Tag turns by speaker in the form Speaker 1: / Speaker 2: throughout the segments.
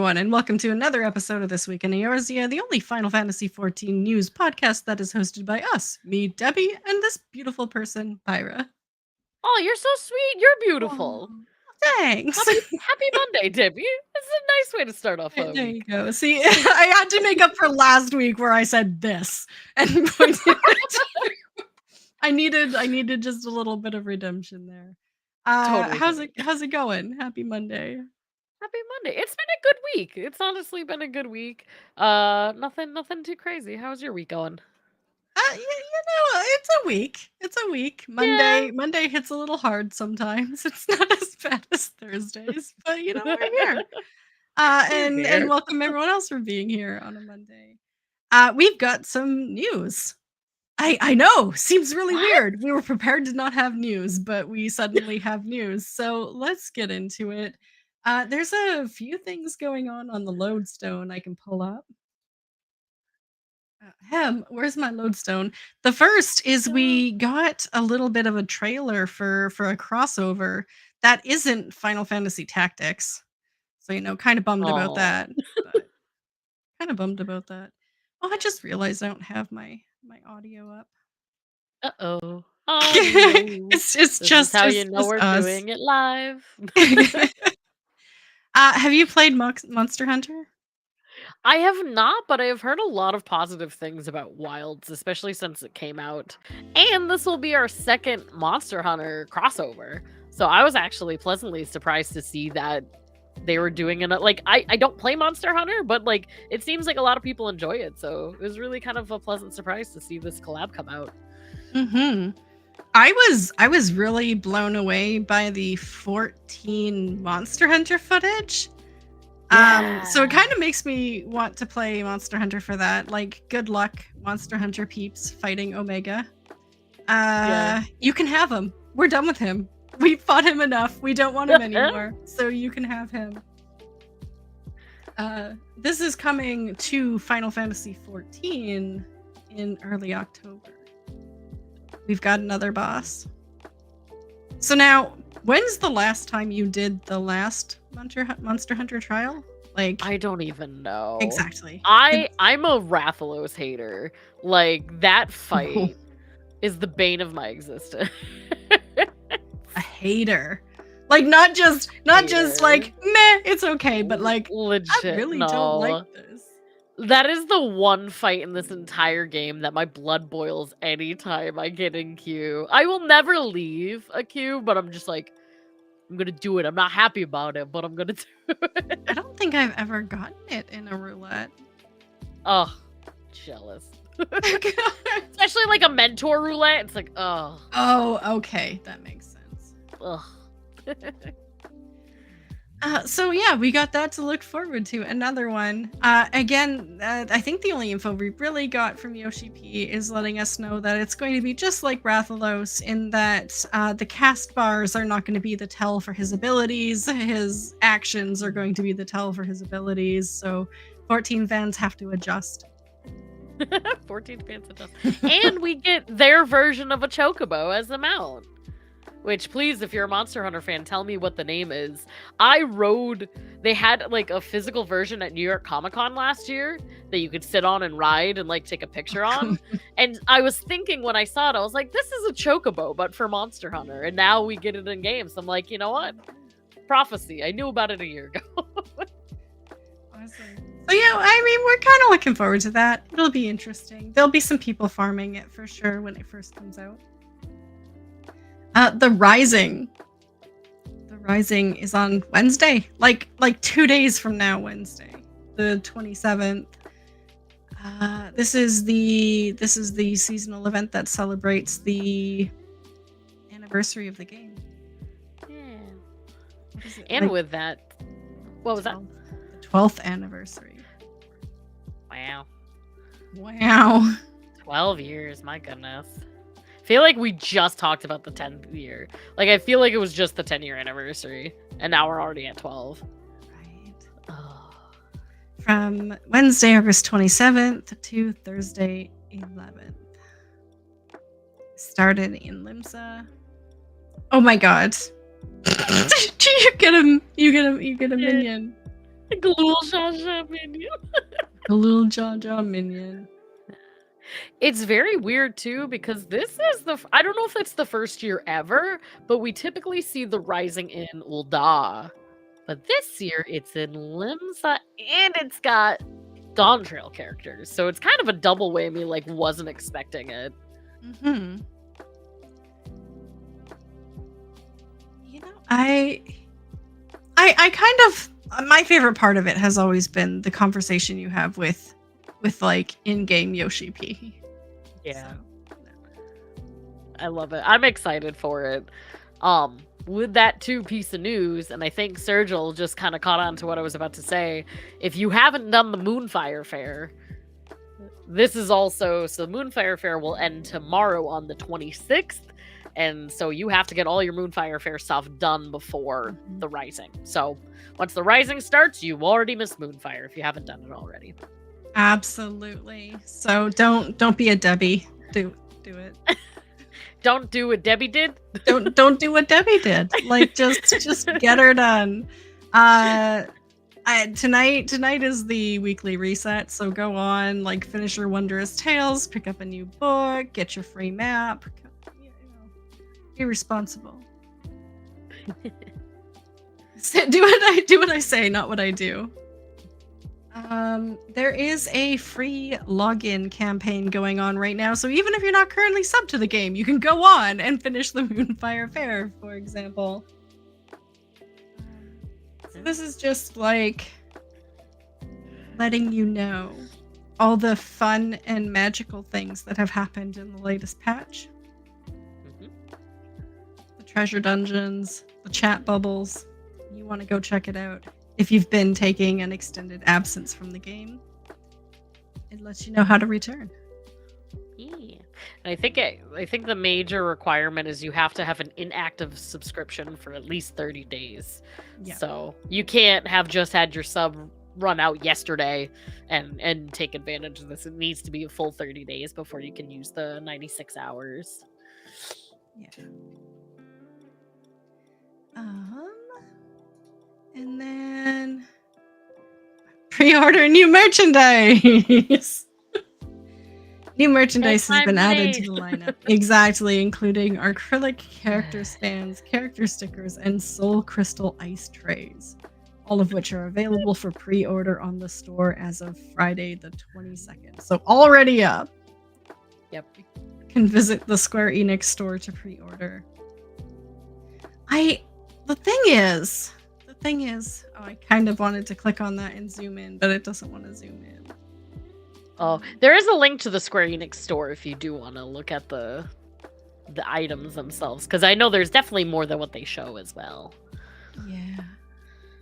Speaker 1: everyone, and welcome to another episode of This Week in Eorzea, the only Final Fantasy XIV news podcast that is hosted by us, me, Debbie, and this beautiful person, Pyra.
Speaker 2: Oh, you're so sweet. You're beautiful.
Speaker 1: Oh, thanks.
Speaker 2: Happy Monday, Debbie. It's a nice way to start off a
Speaker 1: There
Speaker 2: week.
Speaker 1: you go. See, I had to make up for last week where I said this and pointed it. I needed just a little bit of redemption there.
Speaker 2: Totally.
Speaker 1: How's it going? Happy Monday.
Speaker 2: Happy Monday. It's been a good week. It's honestly been a good week. Nothing too crazy. How's your week going?
Speaker 1: It's a week. It's a week. Monday hits a little hard sometimes. It's not as bad as Thursdays, but we're here. And welcome everyone else for being here on a Monday. We've got some news. I know, seems really weird. We were prepared to not have news, but we suddenly have news. So let's get into it. There's a few things going on the lodestone I can pull up. Where's my lodestone? The first is we got a little bit of a trailer for a crossover that isn't Final Fantasy Tactics. So, kind of bummed about that. Kind of bummed about that. Oh, I just realized I don't have my audio up.
Speaker 2: Uh-oh.
Speaker 1: It's just
Speaker 2: how you know we're
Speaker 1: us.
Speaker 2: doing it live.
Speaker 1: Have you played Monster Hunter?
Speaker 2: I have not, but I have heard a lot of positive things about Wilds, especially since it came out. And this will be our second Monster Hunter crossover. So I was actually pleasantly surprised to see that they were doing it. Like, I don't play Monster Hunter, but like it seems like a lot of people enjoy it. So it was really kind of a pleasant surprise to see this collab come out.
Speaker 1: Mm-hmm. I was really blown away by the 14 Monster Hunter footage. So it kind of makes me want to play Monster Hunter for that. Like, good luck, Monster Hunter peeps fighting Omega. You can have him. We're done with him. We fought him enough. We don't want him anymore. So you can have him. This is coming to Final Fantasy XIV in early October. We've got another boss. So now, when's the last time you did the last Monster Hunter trial? Like,
Speaker 2: I don't even know.
Speaker 1: Exactly.
Speaker 2: I'm a Rathalos hater. Like, that fight is the bane of my existence.
Speaker 1: A hater. Like, not just like, meh, it's okay, but like,
Speaker 2: legit,
Speaker 1: I really don't like this.
Speaker 2: That is the one fight in this entire game that my blood boils anytime I get in queue. I will never leave a queue, but I'm just like, I'm gonna do it. I'm not happy about it, but I'm gonna do it.
Speaker 1: I don't think I've ever gotten it in a roulette.
Speaker 2: Oh, jealous. Especially like a mentor roulette. It's like, oh.
Speaker 1: Oh, okay. That makes sense.
Speaker 2: Ugh.
Speaker 1: So yeah, we got that to look forward to. Another one. Again, I think the only info we really got from Yoshi P is letting us know that it's going to be just like Rathalos in that the cast bars are not going to be the tell for his abilities. His actions are going to be the tell for his abilities. So 14 fans have to adjust.
Speaker 2: 14 fans adjust. And we get their version of a chocobo as a mount. Which, please, if you're a Monster Hunter fan, tell me what the name is. They had like a physical version at New York Comic Con last year that you could sit on and ride and like take a picture on. And I was thinking when I saw it, I was like, this is a chocobo, but for Monster Hunter. And now we get it in games. So I'm like, you know what? Prophecy. I knew about it a year ago.
Speaker 1: Awesome. So yeah, I mean, we're kind of looking forward to that. It'll be interesting. There'll be some people farming it for sure when it first comes out. The Rising. The Rising is on Wednesday, like 2 days from now, Wednesday, the 27th. This is the seasonal event that celebrates the anniversary of the game.
Speaker 2: Yeah. And like, with that, what was that?
Speaker 1: The 12th anniversary.
Speaker 2: Wow.
Speaker 1: 12
Speaker 2: years, my goodness. I feel like we just talked about the 10th year. Like, I feel like it was just the 10-year anniversary, and now we're already at 12.
Speaker 1: Right. Oh. From Wednesday, August 27th to Thursday, 11th. Started in Limsa. Oh my god. You get a minion.
Speaker 2: Galul Jaja minion.
Speaker 1: A little Jaja minion.
Speaker 2: It's very weird too because this is I don't know if it's the first year ever, but we typically see the Rising in Ul'dah. But this year it's in Limsa and it's got Dawn Trail characters. So it's kind of a double whammy, like wasn't expecting it.
Speaker 1: Mm-hmm. You know, I kind of my favorite part of it has always been the conversation you have with like in-game Yoshi P.
Speaker 2: Yeah.
Speaker 1: So,
Speaker 2: I love it. I'm excited for it. With that piece of news, and I think Sergil just kind of caught on to what I was about to say. If you haven't done the Moonfire Fair, this is also so Moonfire Fair will end tomorrow on the 26th, and so you have to get all your Moonfire Fair stuff done before the Rising. So once the Rising starts, you already missed Moonfire if you haven't done it already.
Speaker 1: absolutely. So don't be a Debbie. Do it.
Speaker 2: Don't do what Debbie did.
Speaker 1: Don't do what Debbie did. Like just get her done. Tonight is the weekly reset, so go on, like finish your Wondrous Tales, pick up a new book, get your free map. You know, be responsible. Do what I say, not what I do. There is a free login campaign going on right now, so even if you're not currently subbed to the game, you can go on and finish the Moonfire Fair, for example. So this is just like letting you know all the fun and magical things that have happened in the latest patch. The treasure dungeons, the chat bubbles. You want to go check it out. If you've been taking an extended absence from the game, it lets you know how to return.
Speaker 2: Yeah. And I think the major requirement is you have to have an inactive subscription for at least 30 days.
Speaker 1: Yeah.
Speaker 2: So you can't have just had your sub run out yesterday and take advantage of this. It needs to be a full 30 days before you can use the 96 hours.
Speaker 1: Yeah. And then pre-order new merchandise. New merchandise has been added to the lineup. Exactly, including acrylic character stands, character stickers, and soul crystal ice trays. All of which are available for pre-order on the store as of Friday the 22nd. So already up.
Speaker 2: Yep.
Speaker 1: You can visit the Square Enix store to pre-order. The thing is, I kind of wanted to click on that and zoom in, but it doesn't want to zoom in.
Speaker 2: Oh, there is a link to the Square Enix store if you do want to look at the items themselves, because I know there's definitely more than what they show as well.
Speaker 1: Yeah,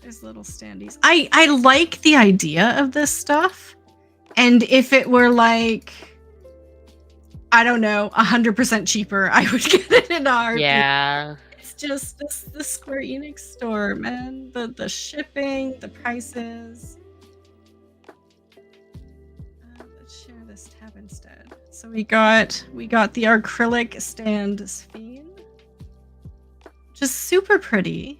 Speaker 1: there's little standees. I like the idea of this stuff, and if it were like, I don't know, 100% cheaper, I would get it in a heartbeat.
Speaker 2: Yeah.
Speaker 1: Just the Square Enix store, man. The shipping, the prices. Let's share this tab instead. So we got the acrylic stand Sphene, just super pretty.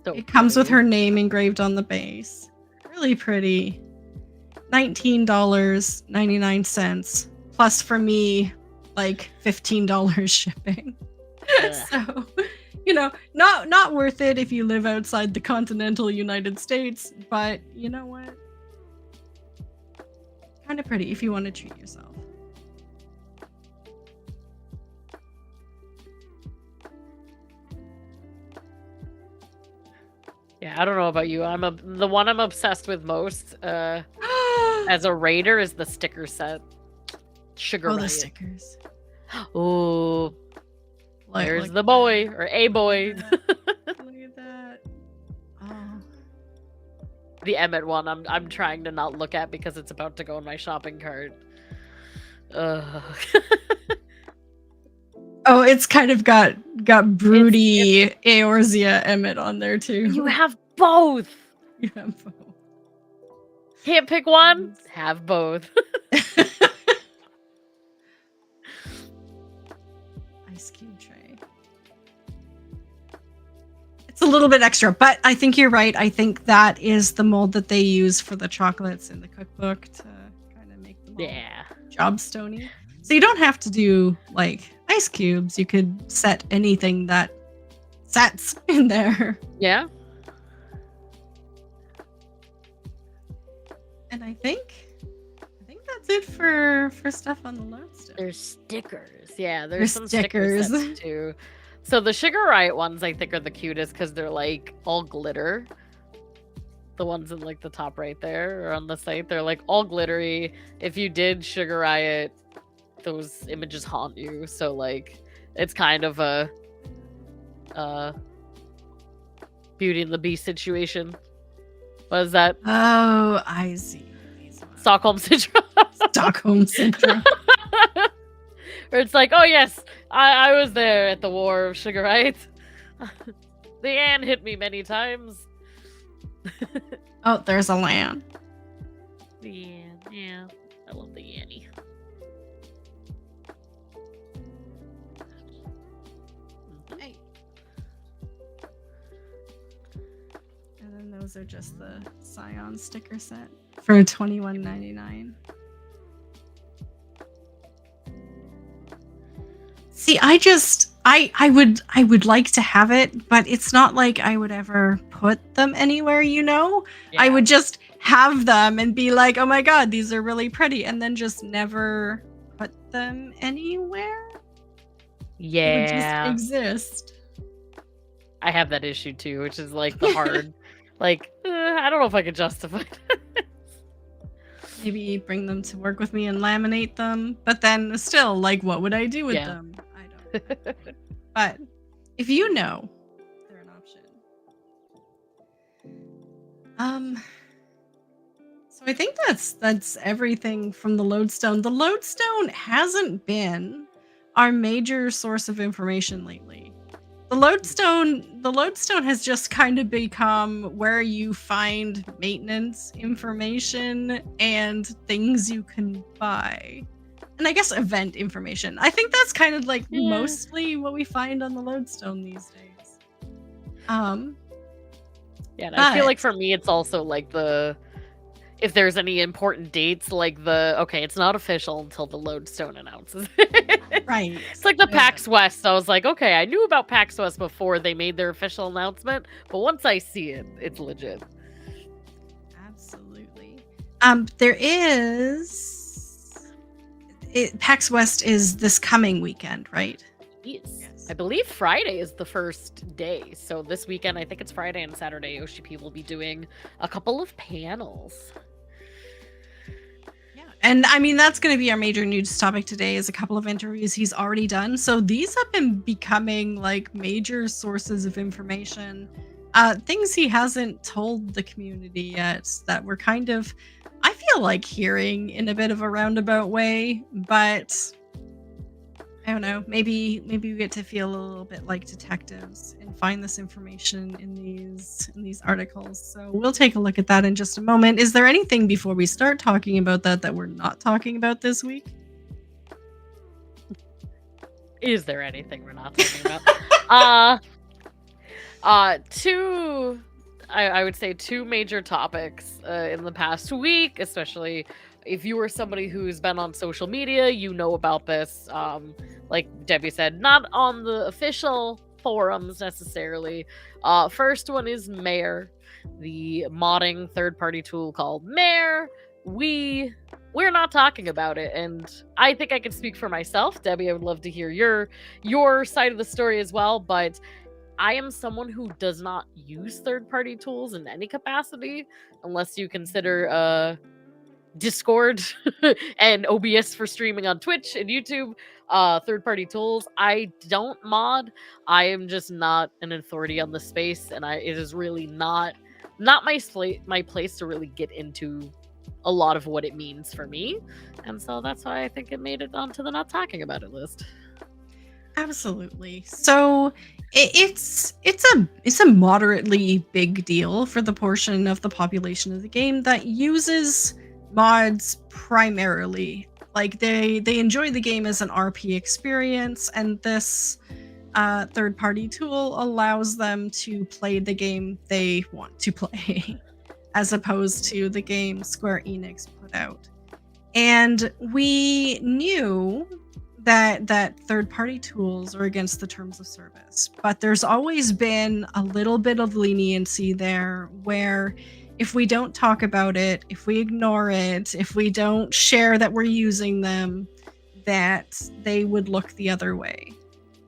Speaker 2: So
Speaker 1: it comes with
Speaker 2: pretty.
Speaker 1: her name engraved on the base. Really pretty. $19.99 plus for me, like $15 shipping. So, you know, not worth it if you live outside the continental United States, but you know what? Kind of pretty if you want to treat yourself.
Speaker 2: Yeah, I don't know about you. The one I'm obsessed with most as a raider is the sticker set. Sugar Riot.
Speaker 1: The stickers.
Speaker 2: Oh. There's
Speaker 1: like
Speaker 2: the boy, or a boy.
Speaker 1: Look at that. Oh.
Speaker 2: The Emmett one I'm trying to not look at because it's about to go in my shopping cart. Ugh.
Speaker 1: Oh, it's kind of got broody Eorzea Emmett on there too.
Speaker 2: You have both.
Speaker 1: You have both.
Speaker 2: Can't pick one? Have both.
Speaker 1: Ice cube tray. a little bit extra, but I think you're right. I think that is the mold that they use for the chocolates in the cookbook to kind of make them all jobstony. So you don't have to do like ice cubes. You could set anything that sets in there.
Speaker 2: Yeah.
Speaker 1: And I think that's it for stuff on the lodestone.
Speaker 2: There's stickers. Yeah, there's some
Speaker 1: stickers
Speaker 2: sets too. So the Sugar Riot ones I think are the cutest because they're like all glitter. The ones in like the top right there or on the site, they're like all glittery. If you did Sugar Riot, those images haunt you. So like it's kind of a Beauty and the Beast situation. What is that?
Speaker 1: Oh, I see.
Speaker 2: Stockholm Syndrome.
Speaker 1: Stockholm Syndrome.
Speaker 2: Where it's like, oh yes, I was there at the War of Sugar Riot. The Anne hit me many times.
Speaker 1: Oh, there's a land.
Speaker 2: The Anne, yeah. I love the Annie.
Speaker 1: Hey. And then those are just the Scion sticker set for $21.99. See, I would like to have it, but it's not like I would ever put them anywhere, you know?
Speaker 2: Yeah.
Speaker 1: I would just have them and be like, oh my god, these are really pretty, and then just never put them anywhere.
Speaker 2: Yeah.
Speaker 1: They would just exist.
Speaker 2: I have that issue too, which is like the hard, like, I don't know if I could justify it.
Speaker 1: Maybe bring them to work with me and laminate them, but then still, like, what would I do with them? I don't know. But if you know, they're an option. So I think that's everything from the lodestone. The lodestone hasn't been our major source of information lately. The lodestone has just kind of become where you find maintenance information and things you can buy. And I guess event information. I think that's kind of like mostly what we find on the lodestone these days.
Speaker 2: Yeah, and I feel like for me it's also like if there's any important dates, like okay, it's not official until the lodestone announces it.
Speaker 1: Right.
Speaker 2: It's like the PAX West. I was like, okay, I knew about PAX West before they made their official announcement, but once I see it, it's legit.
Speaker 1: Absolutely. There is PAX West is this coming weekend, right?
Speaker 2: Yes. I believe Friday is the first day. So this weekend, I think it's Friday and Saturday, OCP will be doing a couple of panels.
Speaker 1: Yeah. And I mean, that's going to be our major news topic today is a couple of interviews he's already done. So these have been becoming like major sources of information. Things he hasn't told the community yet that we're kind of, I feel like, hearing in a bit of a roundabout way, but I don't know, maybe we get to feel a little bit like detectives and find this information in these articles. So we'll take a look at that in just a moment. Is there anything before we start talking about that we're not talking about this week?
Speaker 2: Is there anything we're not talking about? I would say two major topics in the past week, especially if you were somebody who's been on social media, you know about this. Like Debbie said, not on the official forums necessarily. First one is Mare, the modding third-party tool called Mare. We're not talking about it, and I think I can speak for myself. Debbie, I would love to hear your side of the story as well, but I am someone who does not use third-party tools in any capacity, unless you consider Discord and OBS for streaming on Twitch and YouTube, third-party tools. I don't mod. I am just not an authority on the space, and it is really not my place to really get into a lot of what it means for me, and so that's why I think it made it onto the not talking about it list.
Speaker 1: Absolutely. So it's a moderately big deal for the portion of the population of the game that uses mods primarily. Like they enjoy the game as an RP experience, and this third-party tool allows them to play the game they want to play, as opposed to the game Square Enix put out. And we knew that third-party tools are against the terms of service, but there's always been a little bit of leniency there, where if we don't talk about it, if we ignore it, if we don't share that we're using them, that they would look the other way.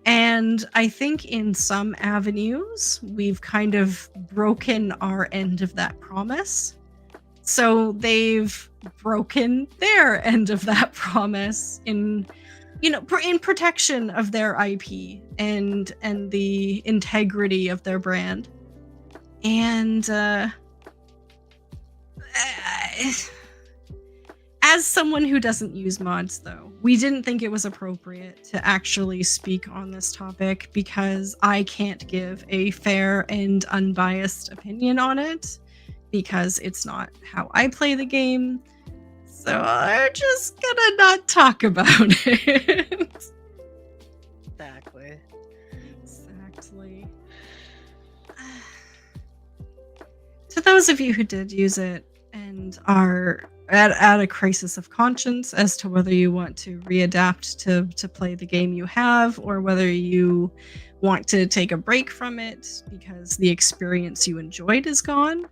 Speaker 1: And I think in some avenues, we've kind of broken our end of that promise. So they've broken their end of that promise in protection of their IP and the integrity of their brand. And as someone who doesn't use mods, though, we didn't think it was appropriate to actually speak on this topic because I can't give a fair and unbiased opinion on it because it's not how I play the game. So I'm just gonna not talk about it.
Speaker 2: Exactly.
Speaker 1: To those of you who did use it and are at a crisis of conscience as to whether you want to readapt to play the game you have, or whether you want to take a break from it because the experience you enjoyed is gone,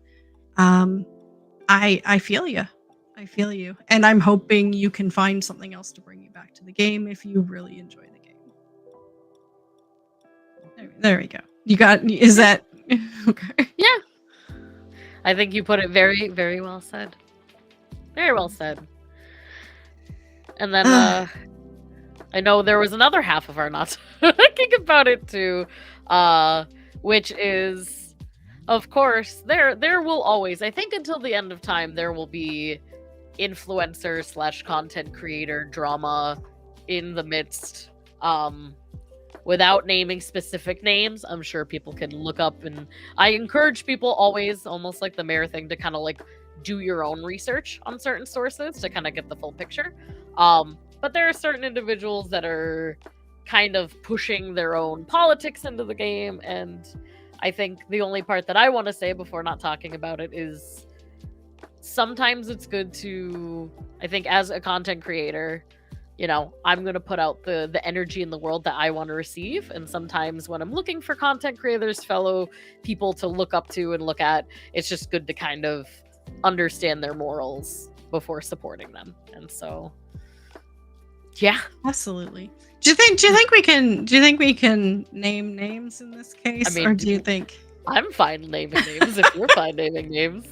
Speaker 1: I feel you. I feel you. And I'm hoping you can find something else to bring you back to the game if you really enjoy the game. There we go. Is that okay?
Speaker 2: Yeah. I think you put it very, very well said. Very well said. And then I know there was another half of our not talking about it too, which is, of course, there will always, I think until the end of time, there will be influencer / content creator drama in the midst. Without naming specific names, I'm sure people can look up, and I encourage people always, almost like the mayor thing, to kind of like do your own research on certain sources to kind of get the full picture. But there are certain individuals that are kind of pushing their own politics into the game, and I think the only part that I want to say before not talking about it is sometimes it's good to, I think as a content creator, I'm going to put out the energy in the world that I want to receive. And sometimes when I'm looking for content creators, fellow people to look up to and look at, it's just good to kind of understand their morals before supporting them. And so, yeah.
Speaker 1: Absolutely. Do you think we can name names in this case? Or do you think...
Speaker 2: I'm fine naming names if you're fine naming names.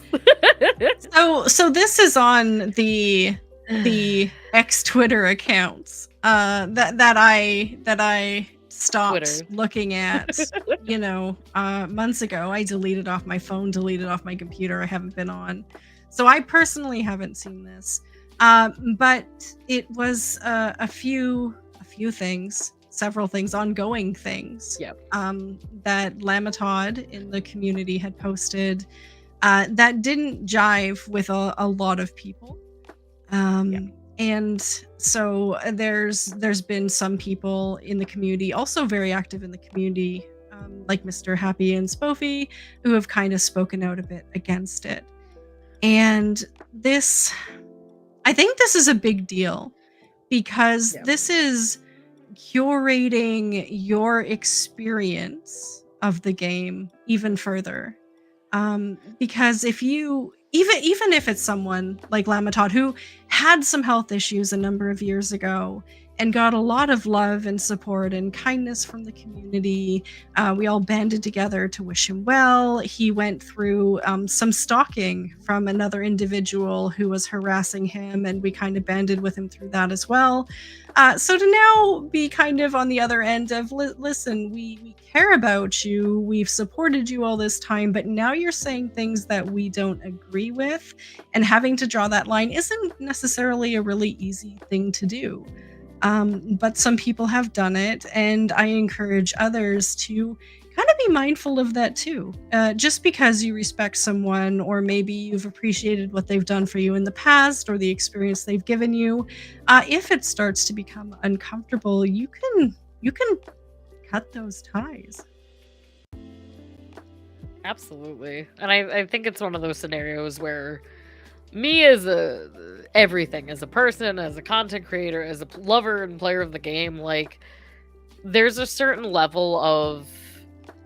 Speaker 1: So this is on the ex Twitter accounts that I stopped
Speaker 2: Twitter.
Speaker 1: looking at months ago. I deleted off my phone, deleted off my computer. I haven't been on, so I personally haven't seen this, but it was a few things, several things, ongoing things.
Speaker 2: Yep.
Speaker 1: That Lamatod in the community had posted that didn't jive with a lot of people. And so there's been some people in the community, also very active in the community, like Mr. Happy and Spoofy, who have kind of spoken out a bit against it. And I think this is a big deal because this is curating your experience of the game even further. Because if you, even if it's someone like Lamatod who had some health issues a number of years ago and got a lot of love and support and kindness from the community, we all banded together to wish him well. He went through some stalking from another individual who was harassing him, and we kind of banded with him through that as well. So to now be kind of on the other end of, listen, we care about you, we've supported you all this time, but now you're saying things that we don't agree with, and having to draw that line isn't necessarily a really easy thing to do. But some people have done it, and I encourage others to kind of be mindful of that too. Just because you respect someone, or maybe you've appreciated what they've done for you in the past, or the experience they've given you, if it starts to become uncomfortable, you can cut those ties.
Speaker 2: Absolutely. And I think it's one of those scenarios where me as everything, as a person, as a content creator, as a lover and player of the game, like, there's a certain level of,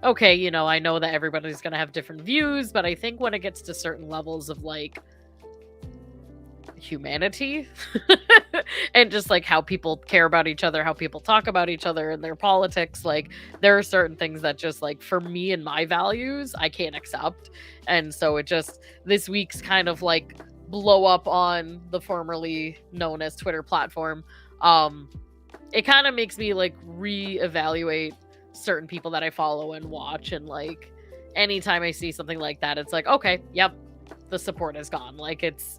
Speaker 2: okay, you know, I know that everybody's going to have different views, but I think when it gets to certain levels of, like, humanity and just, like, how people care about each other, how people talk about each other and their politics, like, there are certain things that just, like, for me and my values, I can't accept. And so it just, this week's kind of, like, blow up on the formerly known as Twitter platform, it kind of makes me, like, reevaluate certain people that I follow and watch, and, like, anytime I see something like that, it's like, okay, yep, the support is gone. Like, it's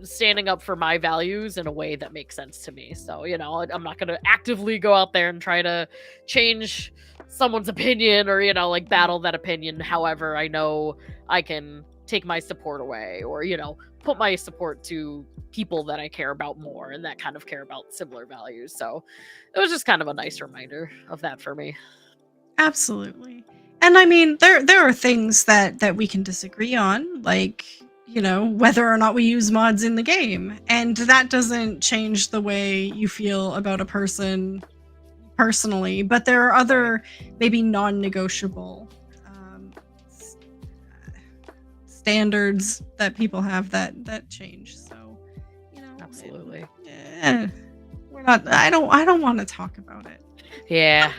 Speaker 2: standing up for my values in a way that makes sense to me. So, you know, I'm not going to actively go out there and try to change someone's opinion or, you know, like, battle that opinion. However, I know I can take my support away, or, you know, put my support to people that I care about more and that kind of care about similar values. So it was just kind of a nice reminder of that for me.
Speaker 1: Absolutely. And I mean, there are things that we can disagree on, like, you know, whether or not we use mods in the game, and that doesn't change the way you feel about a person personally. But there are other maybe non-negotiable standards that people have that change. So, you know,
Speaker 2: Absolutely.
Speaker 1: We're not. I don't want to talk about it.
Speaker 2: Yeah.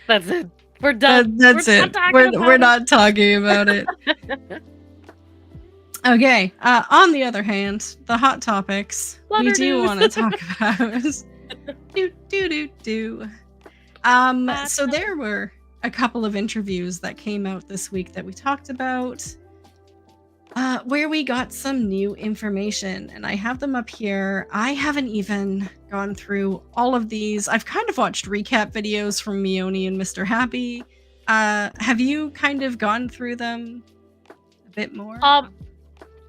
Speaker 2: That's it. We're done.
Speaker 1: That's it. We're not talking about it. Okay. On the other hand, the hot topics we do want to talk about. So there were a couple of interviews that came out this week that we talked about, where we got some new information, and I have them up here. I haven't even gone through all of these. I've kind of watched recap videos from Mione and Mr. Happy. Have you kind of gone through them a bit more?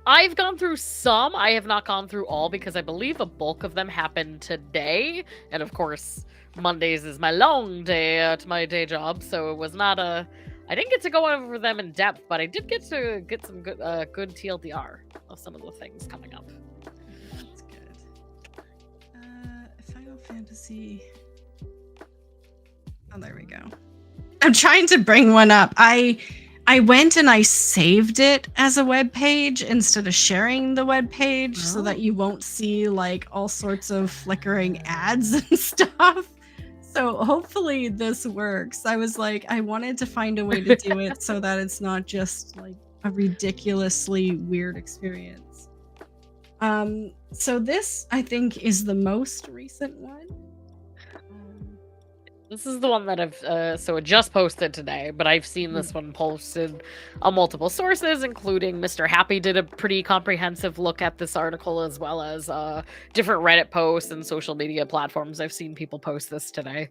Speaker 2: I've gone through some. I have not gone through all, because I believe a bulk of them happened today, and of course Mondays is my long day at my day job, so it was not I didn't get to go over them in depth, but I did get to get some good TLDR of some of the things coming up.
Speaker 1: That's good. Final Fantasy. Oh, there we go. I'm trying to bring one up. I went and I saved it as a web page instead of sharing the web page, so that you won't see, like, all sorts of flickering ads and stuff. So hopefully this works. I was like, I wanted to find a way to do it so that it's not just, like, a ridiculously weird experience. So this, I think, is the most recent one.
Speaker 2: This is the one that I've so it just posted today, but I've seen this one posted on multiple sources, including Mr. Happy did a pretty comprehensive look at this article, as well as different Reddit posts and social media platforms. I've seen people post this today.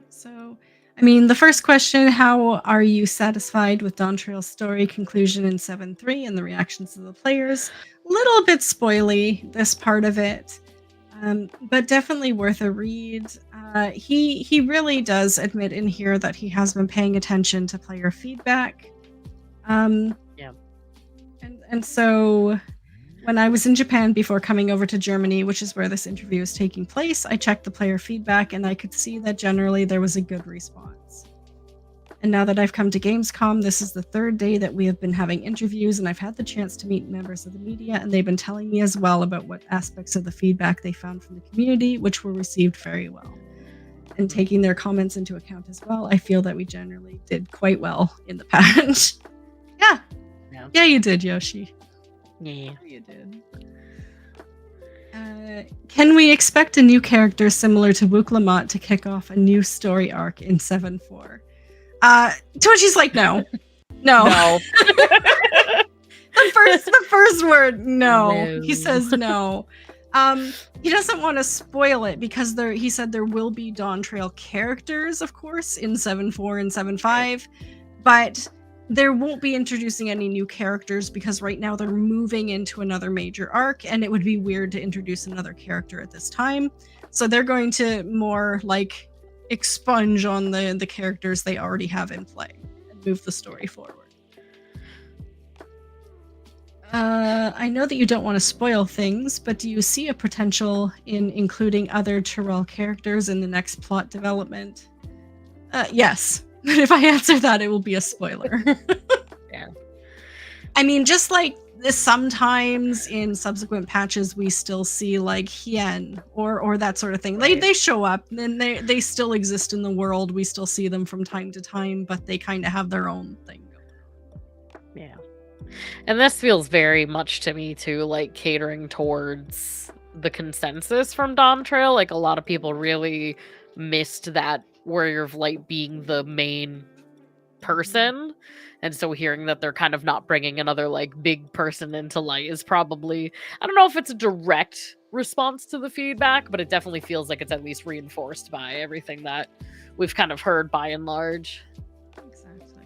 Speaker 1: So I mean, the first question, how are you satisfied with Dawntrail's story conclusion in 7.3 and the reactions of the players? Little bit spoily, this part of it. But definitely worth a read. He really does admit in here that he has been paying attention to player feedback.
Speaker 2: Yeah.
Speaker 1: And so when I was in Japan before coming over to Germany, which is where this interview is taking place, I checked the player feedback and I could see that generally there was a good response. And now that I've come to Gamescom, this is the third day that we have been having interviews, and I've had the chance to meet members of the media, and they've been telling me as well about what aspects of the feedback they found from the community, which were received very well. And taking their comments into account as well, I feel that we generally did quite well in the patch. Yeah, you did, Yoshi.
Speaker 2: Yeah,
Speaker 1: you did. Can we expect a new character similar to Wuklamot to kick off a new story arc in 7.4? Torchy's like, no.
Speaker 2: No.
Speaker 1: the first word, no. He says no. He doesn't want to spoil it because he said there will be Dawntrail characters, of course, in 7.4 and 7.5, but there won't be introducing any new characters because right now they're moving into another major arc, and it would be weird to introduce another character at this time. So they're going to more like expunge on the characters they already have in play and move the story forward. I know that you don't want to spoil things, but do you see a potential in including other Tyrell characters in the next plot development? Yes. But if I answer that, it will be a spoiler.
Speaker 2: Yeah.
Speaker 1: I mean, just like sometimes in subsequent patches, we still see like Hien or that sort of thing.
Speaker 2: Right.
Speaker 1: They show up and they still exist in the world. We still see them from time to time, but they kind of have their own thing going on.
Speaker 2: Yeah. And this feels very much to me too like catering towards the consensus from Dawn Trail. Like a lot of people really missed that Warrior of Light being the main person, and so hearing that they're kind of not bringing another like big person into Light is probably, I don't know if it's a direct response to the feedback, but it definitely feels like it's at least reinforced by everything that we've kind of heard by and large.
Speaker 1: Exactly.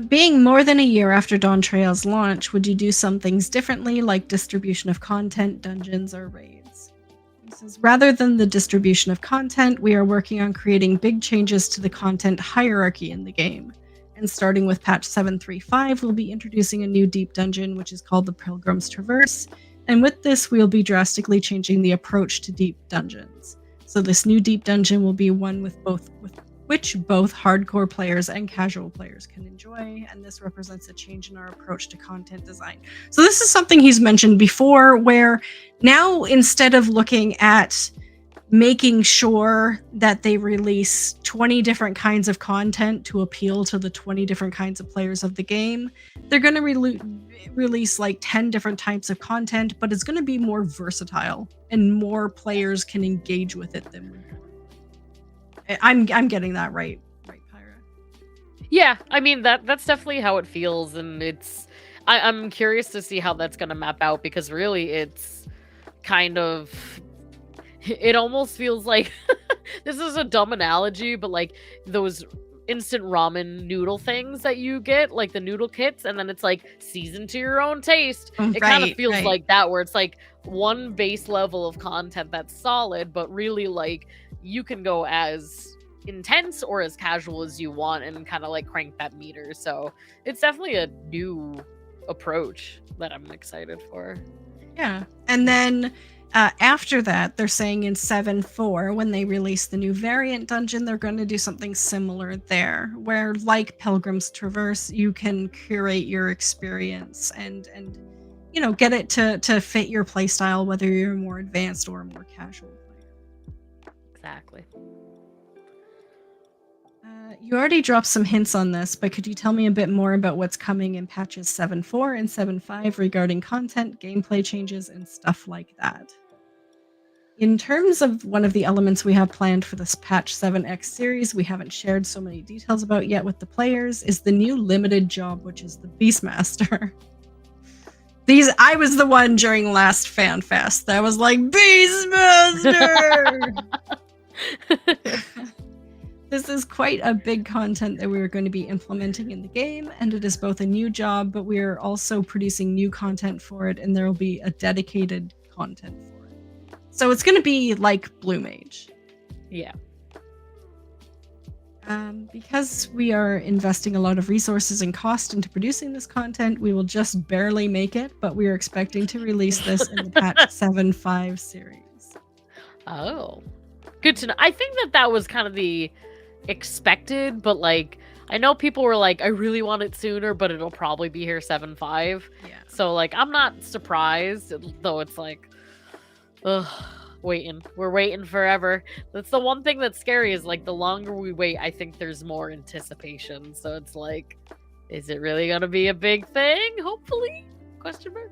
Speaker 1: Being more than a year after Dawn Trail's launch, would you do some things differently, like distribution of content, dungeons, or raids? He says, rather than the distribution of content, we are working on creating big changes to the content hierarchy in the game. And starting with patch 7.3.5, we'll be introducing a new deep dungeon, which is called the Pilgrim's Traverse. And with this, we'll be drastically changing the approach to deep dungeons. So this new deep dungeon will be one with which both hardcore players and casual players can enjoy, and this represents a change in our approach to content design. So this is something he's mentioned before, where now instead of looking at making sure that they release 20 different kinds of content to appeal to the 20 different kinds of players of the game, they're going to release like 10 different types of content, but it's going to be more versatile and more players can engage with it than we do. I'm getting that right, Pyra?
Speaker 2: Yeah, I mean that's definitely how it feels, and I'm curious to see how that's gonna map out, because really it's kind of, it almost feels like this is a dumb analogy, but like those instant ramen noodle things that you get, like the noodle kits, and then it's like seasoned to your own taste. It kind of feels like that, where it's like one base level of content that's solid, but really like you can go as intense or as casual as you want and kind of like crank that meter. So it's definitely a new approach that I'm excited for.
Speaker 1: Yeah. And then after that, they're saying in 7.4, when they release the new variant dungeon, they're going to do something similar there, where like Pilgrim's Traverse, you can curate your experience and you know, get it to fit your playstyle, whether you're a more advanced or a more casual player.
Speaker 2: Exactly.
Speaker 1: You already dropped some hints on this, but could you tell me a bit more about what's coming in patches 7.4 and 7.5 regarding content, gameplay changes, and stuff like that? In terms of one of the elements we have planned for this patch 7X series, we haven't shared so many details about yet with the players, is the new limited job, which is the Beastmaster. I was the one during last FanFest that was like, Beastmaster! This is quite a big content that we are going to be implementing in the game, and it is both a new job, but we are also producing new content for it, and there will be a dedicated content for it. So it's going to be like Blue Mage.
Speaker 2: Yeah.
Speaker 1: Because we are investing a lot of resources and cost into producing this content, we will just barely make it, but we are expecting to release this in the patch 7.5 series.
Speaker 2: Oh, good to know. I think that was kind of the expected, but like I know people were like, I really want it sooner, but it'll probably be here 7.5.
Speaker 1: Yeah.
Speaker 2: So like I'm not surprised, though it's like, ugh, we're waiting forever. That's the one thing that's scary, is like the longer we wait, I think there's more anticipation. So it's like, is it really gonna be a big thing? Hopefully? Question mark.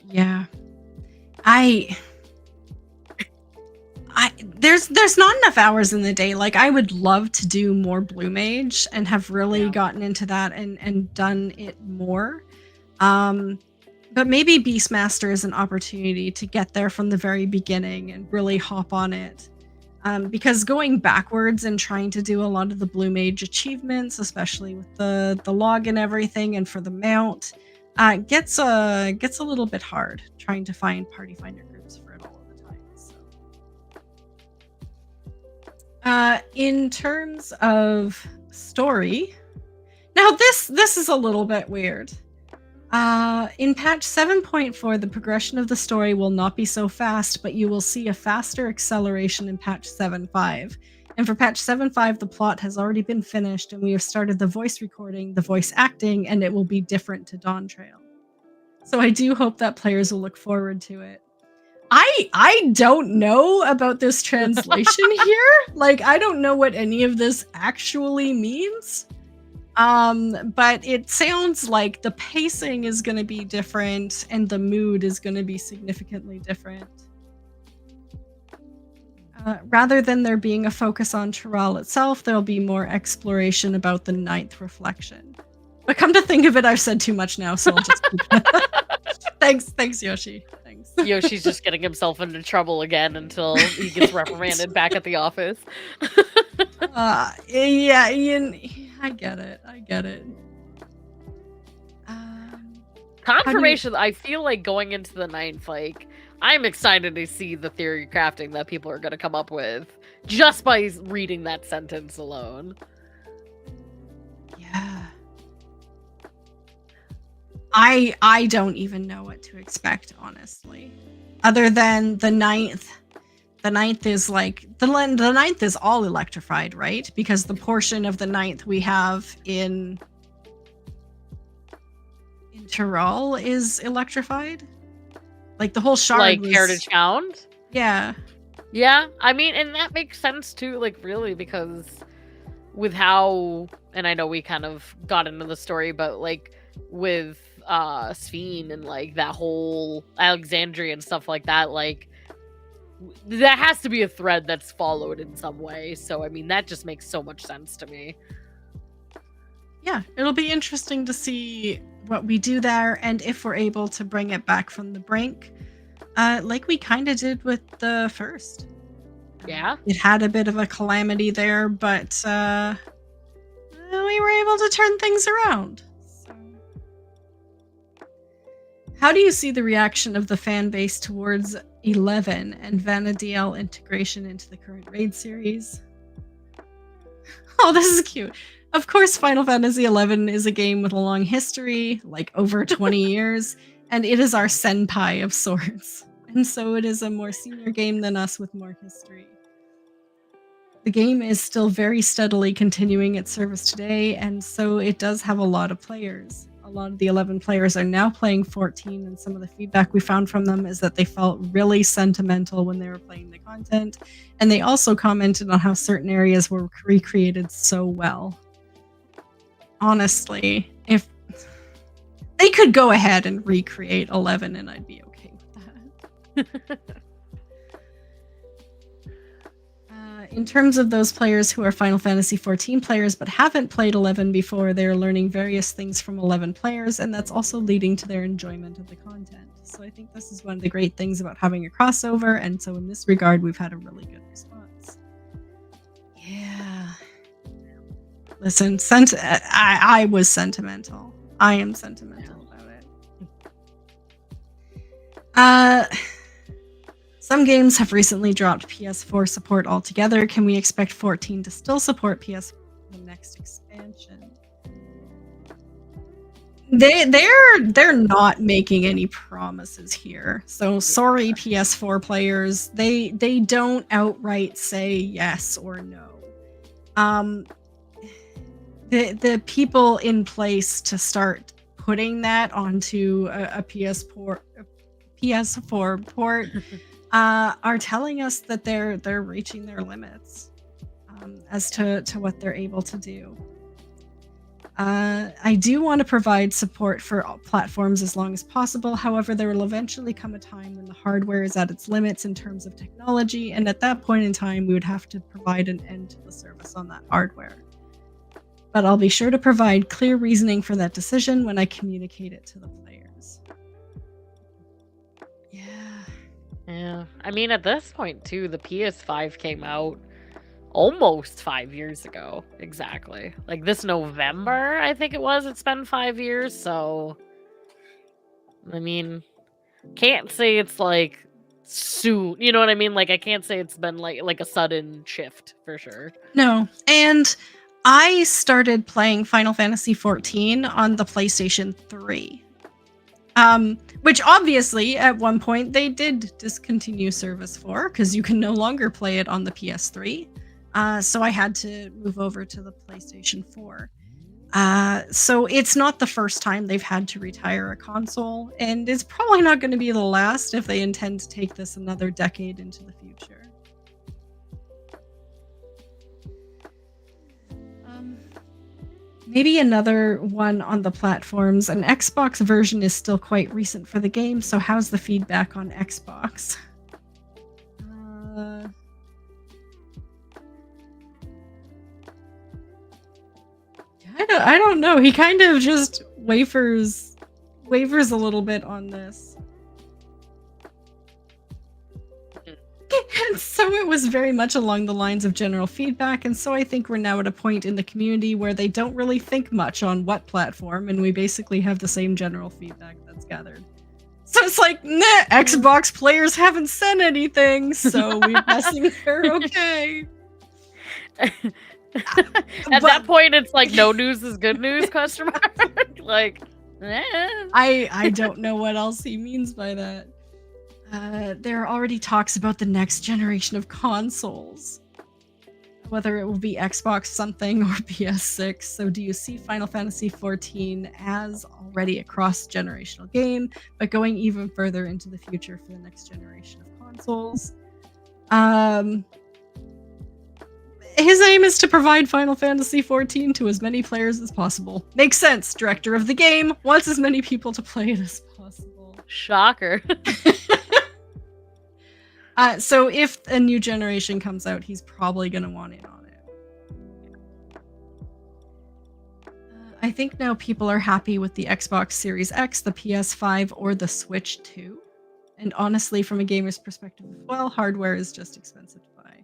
Speaker 1: Yeah. There's not enough hours in the day. Like, I would love to do more Blue Mage and have really gotten into that and done it more. But maybe Beastmaster is an opportunity to get there from the very beginning and really hop on it. Because going backwards and trying to do a lot of the Blue Mage achievements, especially with the log and everything, and for the mount, gets a little bit hard trying to find party finder groups for it all of the time. So, in terms of story, now this is a little bit weird. In patch 7.4, the progression of the story will not be so fast, but you will see a faster acceleration in patch 7.5. And for patch 7.5, the plot has already been finished, and we have started the voice recording, the voice acting, and it will be different to Dawn Trail. So I do hope that players will look forward to it. I don't know about this translation here. Like, I don't know what any of this actually means. But it sounds like the pacing is going to be different and the mood is going to be significantly different. Rather than there being a focus on Tural itself, there'll be more exploration about the ninth reflection. But come to think of it, I've said too much now, so I'll just keep Thanks, Yoshi. Thanks.
Speaker 2: Yoshi's just getting himself into trouble again until he gets reprimanded back at the office.
Speaker 1: Yeah, Ian, I get it.
Speaker 2: Confirmation, I feel like going into the ninth, like, I'm excited to see the theory crafting that people are going to come up with just by reading that sentence alone.
Speaker 1: Yeah. I don't even know what to expect, honestly. Other than the ninth. The ninth is like the ninth is all electrified, right? Because the portion of the ninth we have in Tyrol is electrified. Like the whole shard,
Speaker 2: like
Speaker 1: was...
Speaker 2: Heritage Hound.
Speaker 1: Yeah.
Speaker 2: Yeah, I mean, and that makes sense too. Like, really, because with how, and I know we kind of got into the story, but like with Sphene and like that whole Alexandria and stuff like that, like that has to be a thread that's followed in some way. So I mean, that just makes so much sense to me.
Speaker 1: Yeah, it'll be interesting to see what we do there and if we're able to bring it back from the brink, like we kind of did with the first.
Speaker 2: Yeah,
Speaker 1: it had a bit of a calamity there, but we were able to turn things around. How do you see the reaction of the fan base towards 11 and Vana'diel integration into the current raid series? Oh, this is cute. Of course, Final Fantasy XI is a game with a long history, like over 20 years, and it is our senpai of sorts. And so it is a more senior game than us with more history. The game is still very steadily continuing its service today, and so it does have a lot of players. A lot of the 11 players are now playing 14, and some of the feedback we found from them is that they felt really sentimental when they were playing the content, and they also commented on how certain areas were recreated so well. Honestly, if they could go ahead and recreate 11 and I'd be okay with that. In terms of those players who are Final Fantasy XIV players but haven't played 11 before, they're learning various things from 11 players, and that's also leading to their enjoyment of the content. So I think this is one of the great things about having a crossover, and so in this regard, we've had a really good response. Yeah. Listen, I was sentimental. I am sentimental about it. Some games have recently dropped PS4 support altogether. Can we expect 14 to still support PS4 in the next expansion? They're not making any promises here. So sorry, PS4 players. They don't outright say yes or no. The people in place to start putting that onto a PS4 port are telling us that they're reaching their limits as to what they're able to do. I do want to provide support for all platforms as long as possible. However, there will eventually come a time when the hardware is at its limits in terms of technology, and at that point in time, we would have to provide an end to the service on that hardware. But I'll be sure to provide clear reasoning for that decision when I communicate it to the players. Yeah.
Speaker 2: Yeah. I mean, at this point, too, the PS5 came out almost 5 years ago. Exactly. Like this November, I think it was. It's been 5 years. So, I mean, can't say it's like soon. You know what I mean? Like, I can't say it's been like a sudden shift for sure.
Speaker 1: No. And I started playing Final Fantasy XIV on the PlayStation 3. Which obviously at one point they did discontinue service for, because you can no longer play it on the PS3. So I had to move over to the PlayStation 4. So it's not the first time they've had to retire a console, and it's probably not going to be the last if they intend to take this another decade into the future. Maybe another one on the platforms. An Xbox version is still quite recent for the game, so how's the feedback on Xbox? I don't know. He kind of just wavers a little bit on this. And so it was very much along the lines of general feedback, and so I think we're now at a point in the community where they don't really think much on what platform, and we basically have the same general feedback that's gathered. So it's like, nah, Xbox players haven't said anything, so we're guessing they're okay.
Speaker 2: At that point, it's like no news is good news, question mark. Like,
Speaker 1: I don't know what else he means by that. There are already talks about the next generation of consoles, whether it will be Xbox something or PS6. So do you see Final Fantasy XIV as already a cross-generational game, but going even further into the future for the next generation of consoles? His aim is to provide Final Fantasy XIV to as many players as possible. Makes sense. Director of the game wants as many people to play it as possible.
Speaker 2: Shocker.
Speaker 1: So if a new generation comes out, he's probably going to want in on it. I think now people are happy with the Xbox Series X, the PS5, or the Switch 2. And honestly, from a gamer's perspective as well, hardware is just expensive to buy.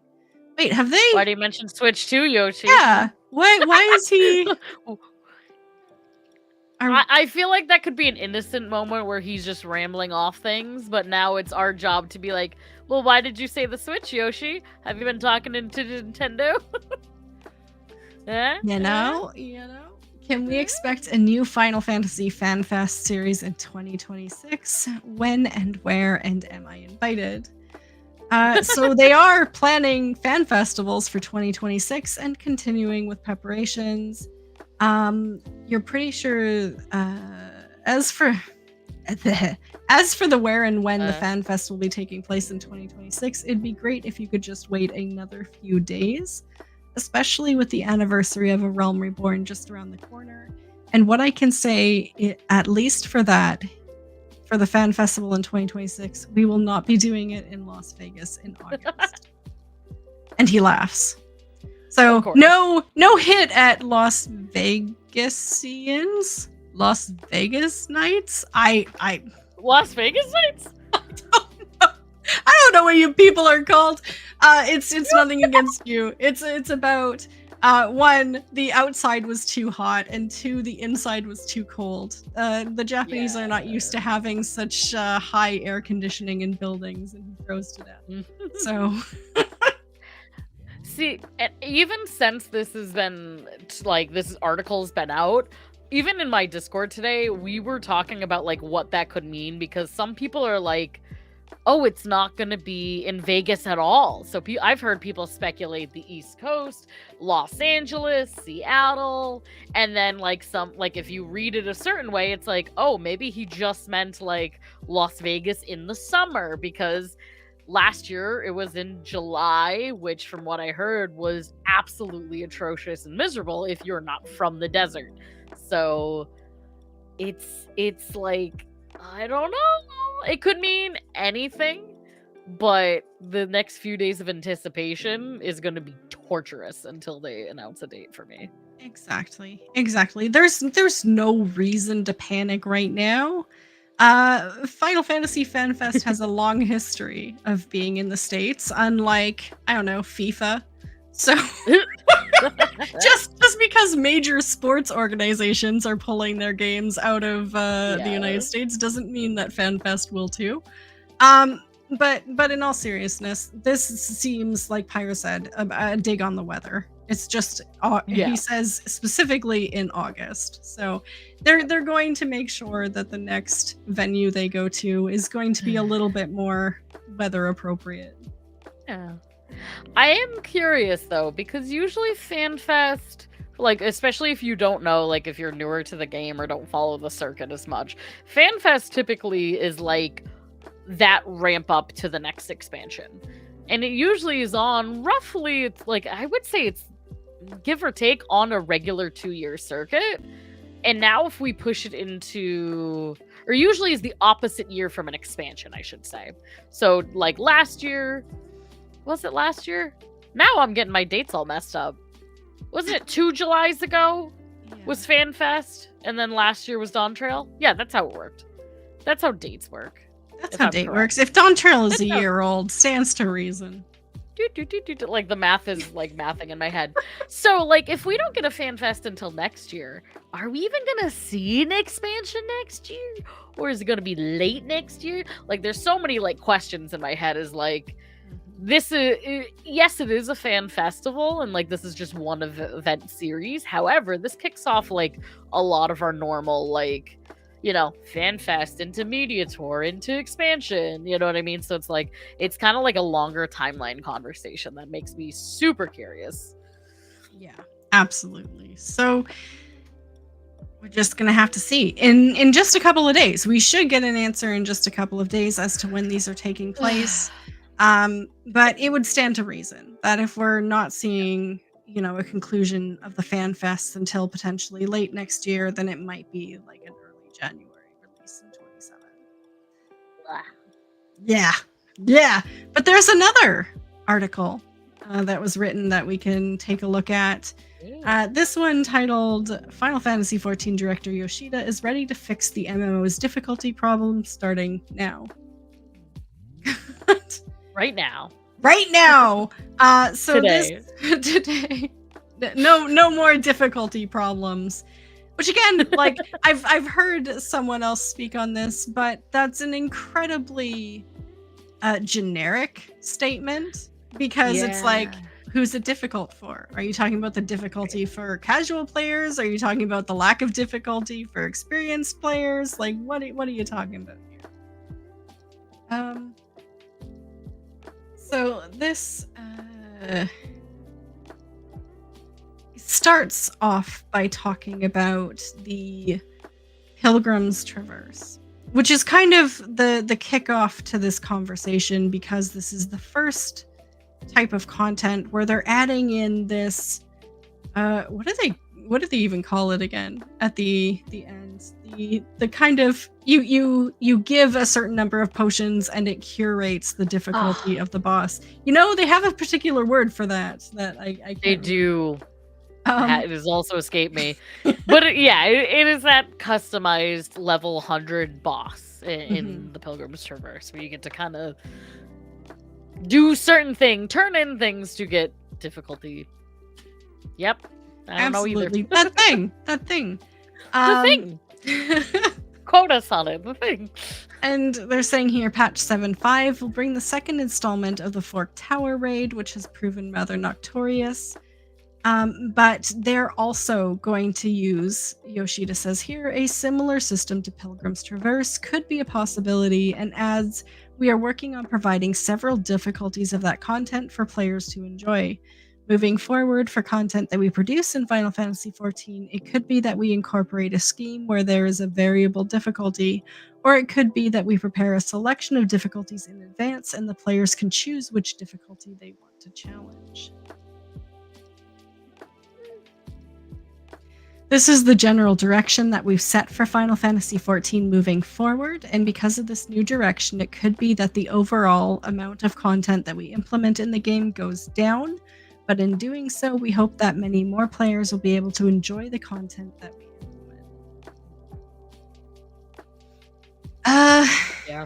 Speaker 1: Wait, have they?
Speaker 2: Why do you mention Switch 2, Yoshi?
Speaker 1: Yeah. Why is he?
Speaker 2: I feel like that could be an innocent moment where he's just rambling off things, but now it's our job to be like, well, why did you say the Switch, Yoshi? Have you been talking into Nintendo?
Speaker 1: You know? Can we expect a new Final Fantasy FanFest series in 2026? When and where, and am I invited? So they are planning fan festivals for 2026 and continuing with preparations. You're pretty sure, as for the where and when the fan fest will be taking place in 2026, it'd be great if you could just wait another few days, especially with the anniversary of A Realm Reborn just around the corner. And what I can say, at least for that, for the fan festival in 2026, we will not be doing it in Las Vegas in August. And he laughs. So no hit at Las Vegasians? Las Vegas Nights?
Speaker 2: Las Vegas Nights?
Speaker 1: I don't know what you people are called. It's nothing against you. It's about one, the outside was too hot, and two, the inside was too cold. The Japanese are not used to having such high air conditioning in buildings, and he froze to death. So
Speaker 2: see, even since this has been this article's been out, even in my Discord today, we were talking about what that could mean, because some people are like, oh, it's not going to be in Vegas at all. So I've heard people speculate the East Coast, Los Angeles, Seattle, and then if you read it a certain way, it's like, oh, maybe he just meant Las Vegas in the summer, because last year it was in July, which from what I heard was absolutely atrocious and miserable if you're not from the desert. So it's like, I don't know. It could mean anything, but the next few days of anticipation is going to be torturous until they announce a date for me.
Speaker 1: Exactly. There's no reason to panic right now. Final Fantasy Fan Fest has a long history of being in the States, unlike, I don't know, FIFA. So just because major sports organizations are pulling their games out of the United States doesn't mean that FanFest will too. But in all seriousness, this seems, like Pyra said, a dig on the weather. It's just he says specifically in August. So they're going to make sure that the next venue they go to is going to be a little bit more weather appropriate.
Speaker 2: Yeah. I am curious though, because usually FanFest, like, especially if you don't know, like if you're newer to the game or don't follow the circuit as much, FanFest typically is like that ramp up to the next expansion. And it usually is on roughly, it's like, I would say it's give or take on a regular 2-year circuit. And now if we push it into, or usually is the opposite year from an expansion, I should say. So like last year, was it last year? Now I'm getting my dates all messed up. Wasn't it 2 Julys ago was FanFest? And then last year was Dawn Trail? Yeah, that's how it worked. That's how dates work.
Speaker 1: That's how date works. If Dawn Trail is a year old, stands to reason.
Speaker 2: Like the math is like mathing in my head. So like if we don't get a FanFest until next year, are we even gonna see an expansion next year? Or is it gonna be late next year? Like there's so many like questions in my head, is like, this is, yes, it is a fan festival, and like this is just one of the event series. However, this kicks off like a lot of our normal, like, you know, fan fest into media tour into expansion, you know what I mean? So it's like, it's kind of like a longer timeline conversation that makes me super curious.
Speaker 1: Yeah, absolutely. So we're just gonna have to see in just a couple of days. We should get an answer in just a couple of days as to when these are taking place. But it would stand to reason that if we're not seeing, you know, a conclusion of the fan fest until potentially late next year, then it might be like an early January release in 27. Yeah. But there's another article that was written that we can take a look at. This one titled Final Fantasy XIV director Yoshida is ready to fix the MMO's difficulty problem starting now.
Speaker 2: Right now.
Speaker 1: So today. No more difficulty problems. Which again, like I've heard someone else speak on this, but that's an incredibly generic statement, because it's like, who's it difficult for? Are you talking about the difficulty for casual players? Are you talking about the lack of difficulty for experienced players? Like what are you talking about here? So this starts off by talking about the Pilgrim's Traverse, which is kind of the kickoff to this conversation, because this is the first type of content where they're adding in this what do they even call it again at the end, the kind of you give a certain number of potions and it curates the difficulty of the boss. You know, they have a particular word for that I can't
Speaker 2: they do. It has also escaped me. But it is that customized level 100 boss in the Pilgrim's Traverse, where you get to kind of do certain thing, turn in things to get difficulty. Yep. I don't know either.
Speaker 1: That thing.
Speaker 2: The thing. Quote us on it. The thing.
Speaker 1: And they're saying here, patch 7.5 will bring the second installment of the Forked Tower raid, which has proven rather notorious. But they're also going to use, Yoshida says here, a similar system to Pilgrim's Traverse could be a possibility, and adds, we are working on providing several difficulties of that content for players to enjoy. Moving forward, for content that we produce in Final Fantasy XIV, it could be that we incorporate a scheme where there is a variable difficulty, or it could be that we prepare a selection of difficulties in advance and the players can choose which difficulty they want to challenge. This is the general direction that we've set for Final Fantasy XIV moving forward, and because of this new direction, it could be that the overall amount of content that we implement in the game goes down, but in doing so, we hope that many more players will be able to enjoy the content that we implement. Uh,
Speaker 2: Yeah.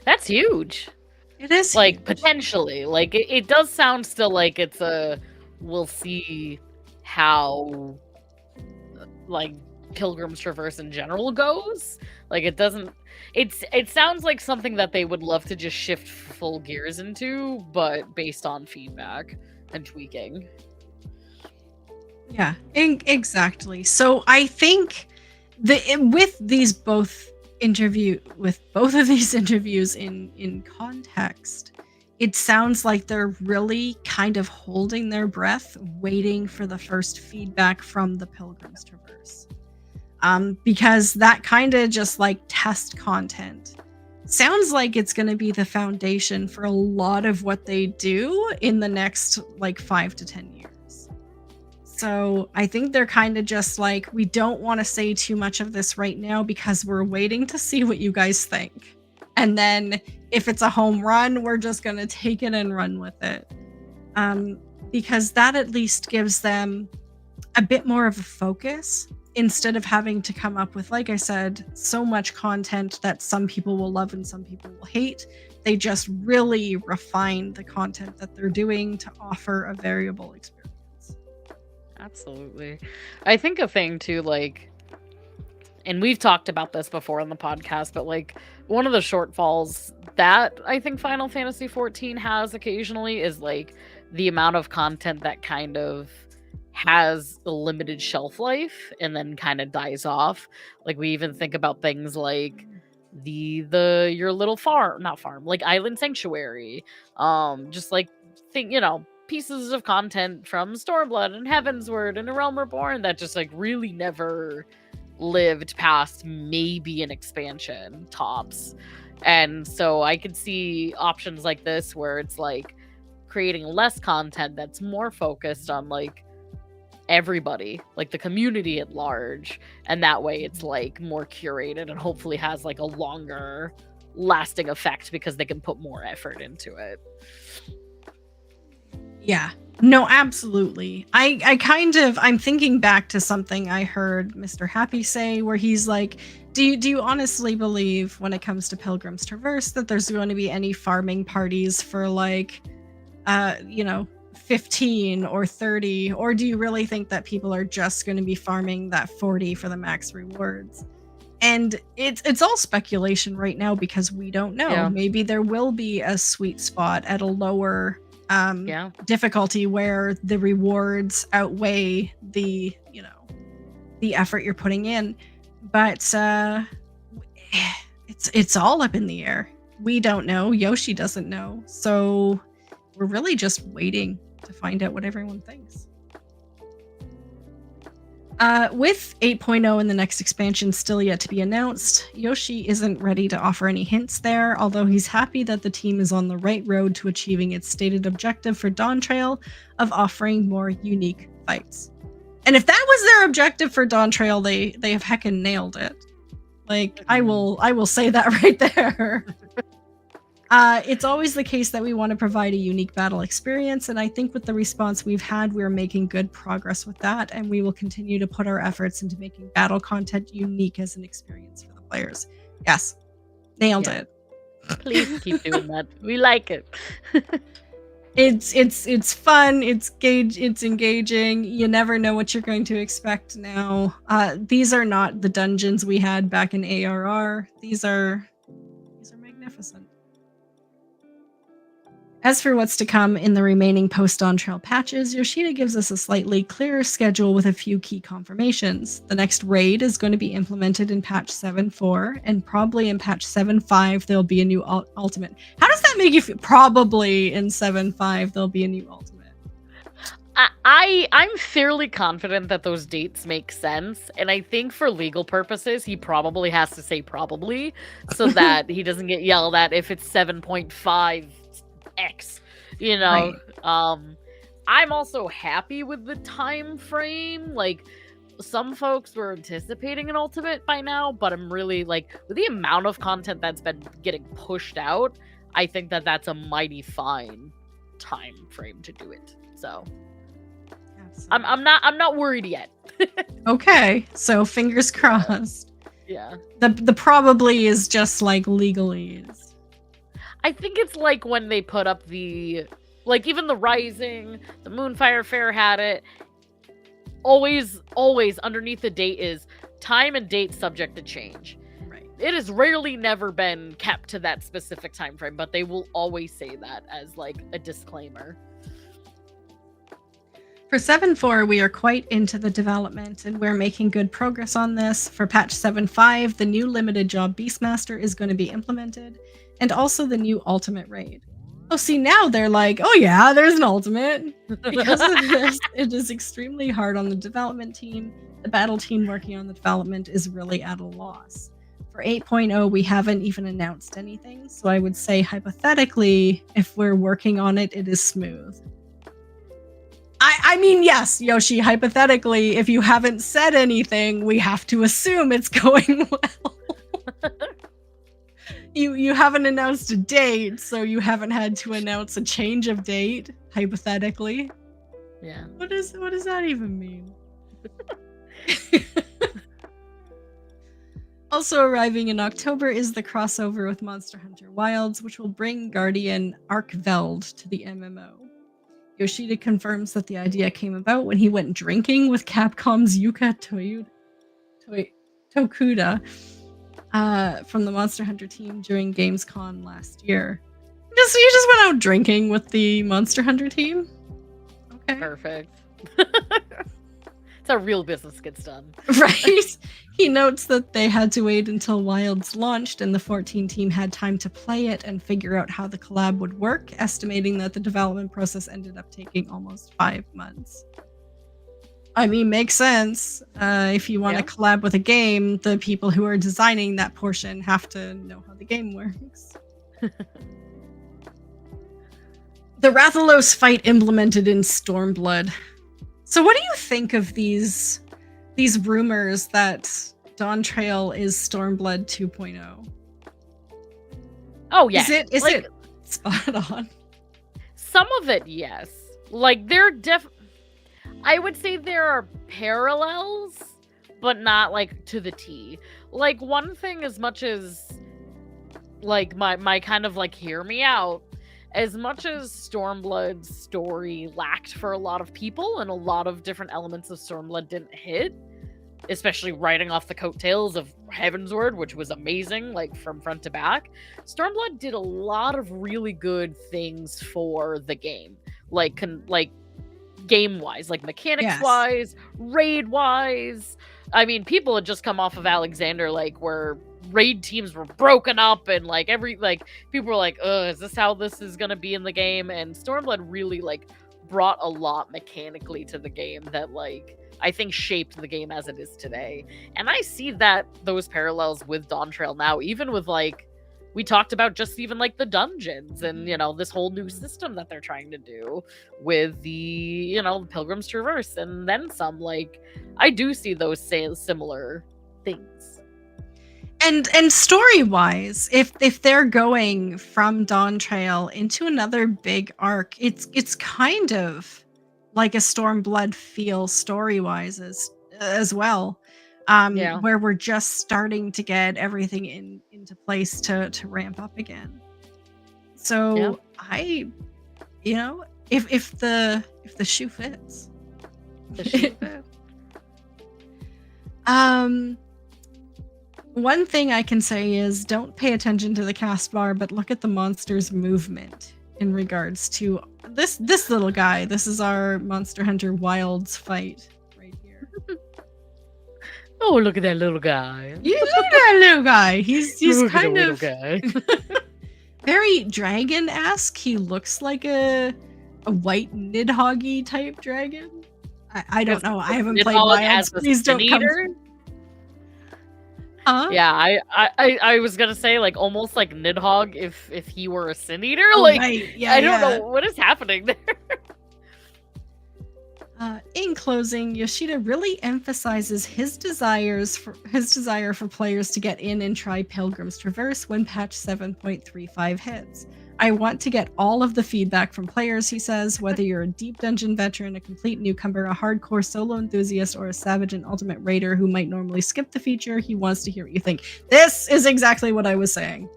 Speaker 2: That's huge.
Speaker 1: it is
Speaker 2: Like,
Speaker 1: huge.
Speaker 2: potentially. Like, it does sound still like it's a we'll see how, like, Pilgrim's Traverse in general goes. Like, it doesn't. It sounds like something that they would love to just shift full gears into, but based on feedback and tweaking.
Speaker 1: Yeah, exactly. So I think with both of these interviews in context, it sounds like they're really kind of holding their breath, waiting for the first feedback from the Pilgrim's Traverse. Because that kind of just like test content sounds like it's going to be the foundation for a lot of what they do in the next like 5 to 10 years. So I think they're kind of just like, we don't want to say too much of this right now because we're waiting to see what you guys think. And then if it's a home run, we're just going to take it and run with it. Because that at least gives them a bit more of a focus instead of having to come up with, like I said, so much content that some people will love and some people will hate. They just really refine the content that they're doing to offer a variable experience.
Speaker 2: Absolutely. I think a thing too, like, and we've talked about this before on the podcast, but like one of the shortfalls that I think Final Fantasy XIV has occasionally is like the amount of content that kind of has a limited shelf life and then kind of dies off. Like we even think about things like the your little farm, not farm, like Island Sanctuary. Just like pieces of content from Stormblood and Heavensward and A Realm Reborn that just like really never lived past maybe an expansion tops. And so I could see options like this where it's like creating less content that's more focused on like everybody, like the community at large, and that way it's like more curated and hopefully has like a longer lasting effect because they can put more effort into it.
Speaker 1: Yeah. No, absolutely. I'm thinking back to something I heard Mr. Happy say where he's like, do you honestly believe when it comes to Pilgrim's Traverse that there's going to be any farming parties for like 15 or 30, or do you really think that people are just going to be farming that 40 for the max rewards? And it's all speculation right now because we don't know. Yeah. Maybe there will be a sweet spot at a lower difficulty where the rewards outweigh the effort you're putting in, but it's all up in the air. We don't know. Yoshi doesn't know, so we're really just waiting to find out what everyone thinks. With 8.0 and the next expansion still yet to be announced, Yoshi isn't ready to offer any hints there, although he's happy that the team is on the right road to achieving its stated objective for Dawn Trail of offering more unique fights. And if that was their objective for Dawn Trail, they have heckin' nailed it. Like, I will say that right there. It's always the case that we want to provide a unique battle experience, and I think with the response we've had, we're making good progress with that, and we will continue to put our efforts into making battle content unique as an experience for the players. Yes, nailed it.
Speaker 2: Please keep doing that. We like it.
Speaker 1: It's fun. It's engaging. You never know what you're going to expect now. These are not the dungeons we had back in ARR. These are magnificent. As for what's to come in the remaining post-Dawn Trail patches, Yoshida gives us a slightly clearer schedule with a few key confirmations. The next raid is going to be implemented in patch 7.4, and probably in patch 7.5 there'll be a new ultimate. How does that make you feel? Probably in 7.5 there'll be a new ultimate.
Speaker 2: I'm fairly confident that those dates make sense, and I think for legal purposes he probably has to say probably so that he doesn't get yelled at if it's 7.5 X, right. I'm also happy with the time frame. Like, some folks were anticipating an ultimate by now, but I'm really like, with the amount of content that's been getting pushed out, I think that that's a mighty fine time frame to do it. So I'm not worried yet.
Speaker 1: Okay, so fingers crossed.
Speaker 2: Yeah.
Speaker 1: The probably is just like legalese.
Speaker 2: I think it's like when they put up the, like, even the Rising, the Moonfire Fair had it. Always underneath the date is time and date subject to change.
Speaker 1: Right.
Speaker 2: It has rarely never been kept to that specific time frame, but they will always say that as like a disclaimer.
Speaker 1: For 7.4, we are quite into the development, and we're making good progress on this. For patch 7.5, the new limited job Beastmaster is going to be implemented, and also the new ultimate raid. Oh, see, now they're like, oh yeah, there's an ultimate. Because of this, it is extremely hard on the development team. The battle team working on the development is really at a loss. For 8.0, we haven't even announced anything, so I would say, hypothetically, if we're working on it, it is smooth. I mean, yes, Yoshi, hypothetically, if you haven't said anything, we have to assume it's going well. You haven't announced a date, so you haven't had to announce a change of date, hypothetically.
Speaker 2: Yeah.
Speaker 1: What does that even mean? Also arriving in October is the crossover with Monster Hunter Wilds, which will bring Guardian Arkveld to the MMO. Yoshida confirms that the idea came about when he went drinking with Capcom's Yuka Tokuda from the Monster Hunter team during Gamescom last year. You just went out drinking with the Monster Hunter team? Okay.
Speaker 2: Perfect. It's how real business gets done.
Speaker 1: Right? He notes that they had to wait until Wilds launched and the 14 team had time to play it and figure out how the collab would work, estimating that the development process ended up taking almost 5 months. I mean, makes sense. If you want to collab with a game, the people who are designing that portion have to know how the game works. The Rathalos fight implemented in Stormblood. So what do you think of these rumors that Dawntrail is Stormblood 2.0?
Speaker 2: Oh, yeah.
Speaker 1: Is it spot on?
Speaker 2: Some of it, yes. Like, I would say there are parallels, but not, like, to the T. Like, one thing, as much as, like, my kind of, like, hear me out, as much as Stormblood's story lacked for a lot of people, and a lot of different elements of Stormblood didn't hit, especially riding off the coattails of Heavensward, which was amazing, like, from front to back, Stormblood did a lot of really good things for the game. Like game-wise, like mechanics-wise, raid-wise. I mean, people had just come off of Alexander, like, where raid teams were broken up and people were like, is this how this is gonna be in the game? And Stormblood really brought a lot mechanically to the game that I think shaped the game as it is today. And I see those parallels with Dawntrail now, even with we talked about just even the dungeons and this whole new system that they're trying to do with the Pilgrim's Traverse and then some. I do see those similar things.
Speaker 1: And story-wise, if they're going from Dawntrail into another big arc, it's kind of like a Stormblood feel story-wise as well. Where we're just starting to get everything into place to ramp up again. So if the shoe fits.
Speaker 2: The shoe fits.
Speaker 1: One thing I can say is don't pay attention to the cast bar, but look at the monster's movement in regards to this little guy. This is our Monster Hunter Wilds fight right here.
Speaker 2: Oh, look at that little guy.
Speaker 1: Yeah, look at that little guy. He's kind of
Speaker 2: guy.
Speaker 1: very dragon-esque. He looks like a white Nidhoggy type dragon. I don't know. I haven't played Wilds. Please don't come. Huh?
Speaker 2: Yeah, I was gonna say almost like Nidhogg if he were a Sin Eater.
Speaker 1: Right. Yeah,
Speaker 2: I don't know what is happening there.
Speaker 1: In closing, Yoshida really emphasizes his desire for players to get in and try Pilgrim's Traverse when patch 7.35 hits. I want to get all of the feedback from players, he says, whether you're a deep dungeon veteran, a complete newcomer, a hardcore solo enthusiast, or a savage and ultimate raider who might normally skip the feature. He wants to hear what you think. This is exactly what I was saying.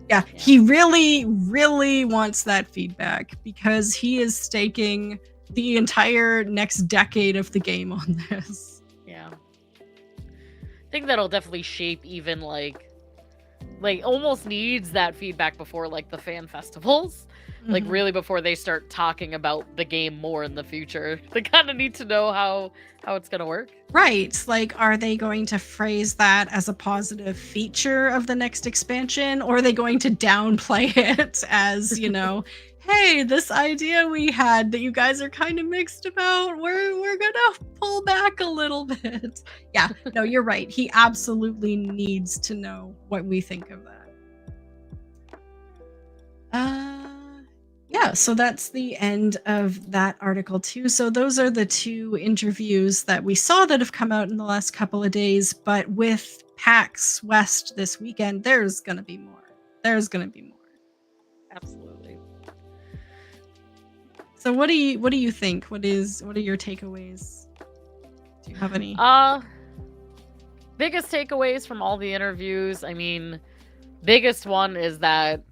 Speaker 1: Yeah, he really, really wants that feedback because he is staking the entire next decade of the game on this.
Speaker 2: Yeah. I think that'll definitely shape even like almost needs that feedback before like the fan festivals. Like really before they start talking about the game more in the future. They kind of need to know how it's going to work.
Speaker 1: Right. Like, are they going to phrase that as a positive feature of the next expansion? Or are they going to downplay it as, you know, hey, this idea we had that you guys are kind of mixed about, we're going to pull back a little bit. Yeah, no, you're right. He absolutely needs to know what we think of that. Yeah, so that's the end of that article too. So those are the two interviews that we saw that have come out in the last couple of days. But with PAX West this weekend, there's going to be more.
Speaker 2: Absolutely.
Speaker 1: So what do you think? What are your takeaways? Do you have any?
Speaker 2: Biggest takeaways from all the interviews. I mean, biggest one is that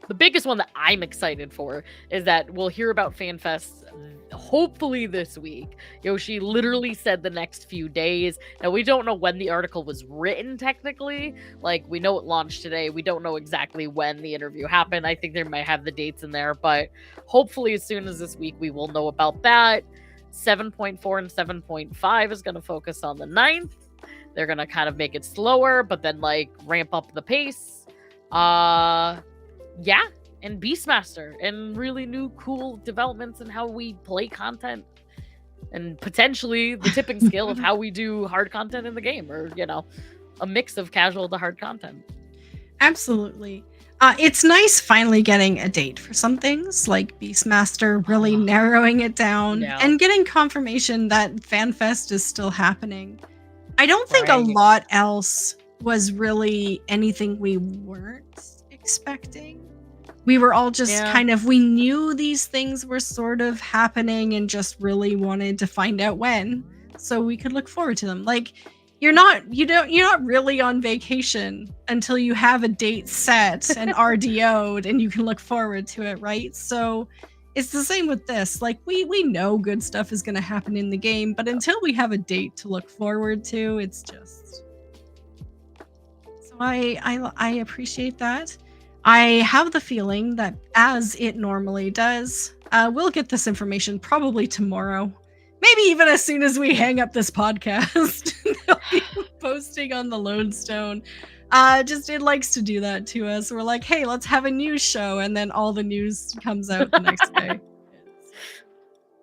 Speaker 2: the biggest one that I'm excited for is that we'll hear about FanFest hopefully this week. Yoshi literally said the next few days. Now, we don't know when the article was written technically. Like, we know it launched today. We don't know exactly when the interview happened. I think they might have the dates in there, but hopefully as soon as this week, we will know about that. 7.4 and 7.5 is going to focus on the 9th. They're going to kind of make it slower, but then, like, ramp up the pace. Yeah, and Beastmaster and really new cool developments in how we play content and potentially the tipping scale of how we do hard content in the game, or, you know, a mix of casual to hard content.
Speaker 1: Absolutely. It's nice finally getting a date for some things, like Beastmaster really narrowing it down and getting confirmation that FanFest is still happening. I don't think a lot else was really anything we weren't expecting. We were all just we knew these things were sort of happening and just really wanted to find out when so we could look forward to them. Like, you're not really on vacation until you have a date set and RDO'd and you can look forward to it, right? So it's the same with this. Like, we know good stuff is going to happen in the game, but until we have a date to look forward to, it's just... So I appreciate that. I have the feeling that, as it normally does, we'll get this information probably tomorrow. Maybe even as soon as we hang up this podcast. They'll be posting on the Lodestone. It likes to do that to us. We're like, hey, let's have a news show, and then all the news comes out the next day.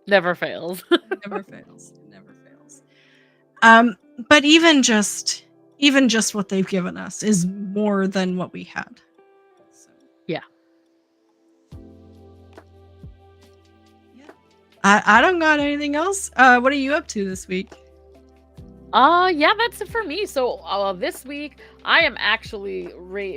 Speaker 2: Never fails.
Speaker 1: Never fails. But even just what they've given us is more than what we had.
Speaker 2: Yeah.
Speaker 1: I don't got anything else. What are you up to this week?
Speaker 2: Yeah, that's it for me. So this week I am actually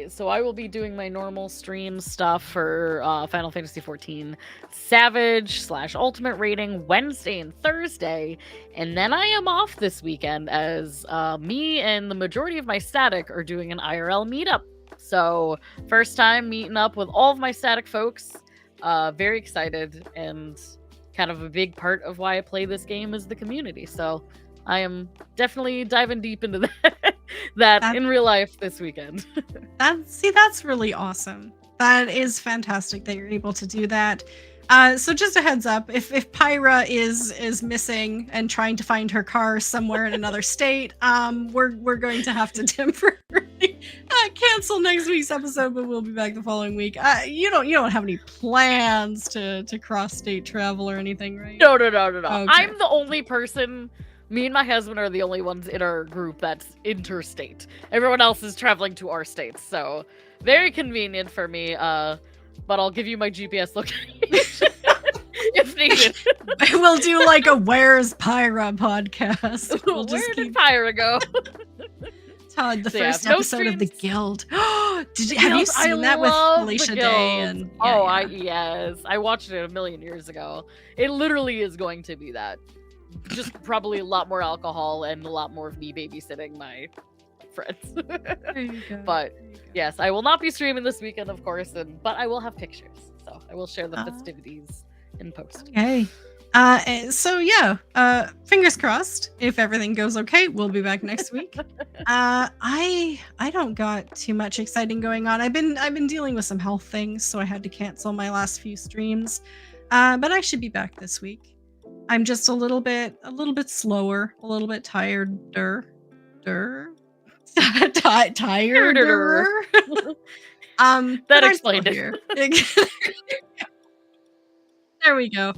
Speaker 2: so I will be doing my normal stream stuff for Final Fantasy XIV Savage / Ultimate rating Wednesday and Thursday, and then I am off this weekend as me and the majority of my static are doing an IRL meetup. So first time meeting up with all of my static folks. Very excited, and kind of a big part of why I play this game is the community. So I am definitely diving deep into that in real life this weekend.
Speaker 1: That's really awesome. That is fantastic that you're able to do that. So just a heads up, if Pyra is missing and trying to find her car somewhere in another state, we're going to have to temporarily cancel next week's episode, but we'll be back the following week. You don't have any plans to cross state travel or anything, right?
Speaker 2: No. Okay. I'm the only person. Me and my husband are the only ones in our group that's interstate. Everyone else is traveling to our states, so very convenient for me. But I'll give you my GPS location if needed.
Speaker 1: We'll do like a Where's Pyra podcast.
Speaker 2: Where did Pyra go?
Speaker 1: Todd, the first episode of the Guild. Have you seen that with
Speaker 2: love the
Speaker 1: Felicia Day?
Speaker 2: guilds.
Speaker 1: And
Speaker 2: Yes, I watched it a million years ago. It literally is going to be that. Just probably a lot more alcohol and a lot more of me babysitting my friends.
Speaker 1: There you go.
Speaker 2: But
Speaker 1: there you go.
Speaker 2: yes, I will not be streaming this weekend, of course, but I will have pictures, so I will share the
Speaker 1: Ah.
Speaker 2: festivities in post.
Speaker 1: Okay. So yeah, fingers crossed. If everything goes okay, we'll be back next week. I don't got too much exciting going on. I've been dealing with some health things, so I had to cancel my last few streams. But I should be back this week. I'm just a little bit slower, a little bit tireder. Tireder.
Speaker 2: That
Speaker 1: but I'm
Speaker 2: explained
Speaker 1: still
Speaker 2: it.
Speaker 1: here. There we go.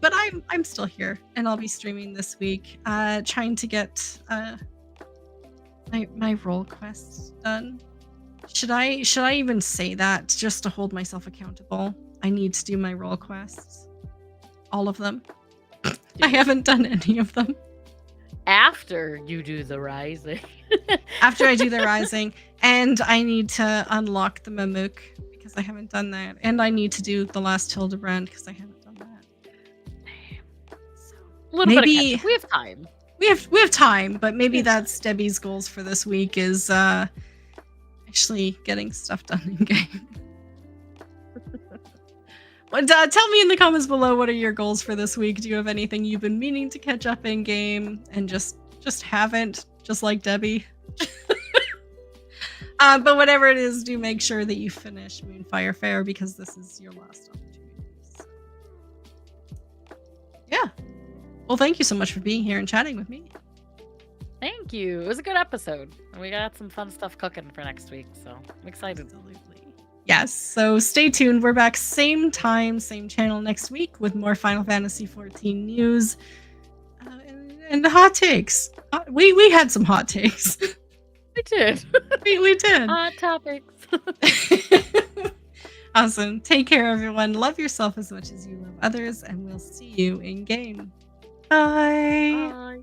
Speaker 1: But I'm still here, and I'll be streaming this week. Trying to get my role quests done. Should I even say that just to hold myself accountable? I need to do my role quests, all of them. I haven't done any of them.
Speaker 2: After you do the rising.
Speaker 1: After I do the rising, and I need to unlock the Mamook because I haven't done that, and I need to do the last Hildebrand because I haven't done that. So
Speaker 2: A little bit of
Speaker 1: maybe
Speaker 2: catch-up. We have time.
Speaker 1: we have time, but maybe that's Debbie's goals for this week is actually getting stuff done in game. Tell me in the comments below, what are your goals for this week? Do you have anything you've been meaning to catch up in game and just haven't, just like Debbie? But whatever it is, do make sure that you finish Moonfire Fair because this is your last opportunity. So. Yeah. Well, thank you so much for being here and chatting with me.
Speaker 2: Thank you. It was a good episode. And we got some fun stuff cooking for next week, so I'm excited.
Speaker 1: Absolutely. Yes, so stay tuned. We're back same time, same channel next week with more Final Fantasy XIV news and hot takes. We had some hot takes.
Speaker 2: We did.
Speaker 1: we did.
Speaker 2: Hot topics.
Speaker 1: Awesome. Take care, everyone. Love yourself as much as you love others, and we'll see you in game. Bye.
Speaker 2: Bye.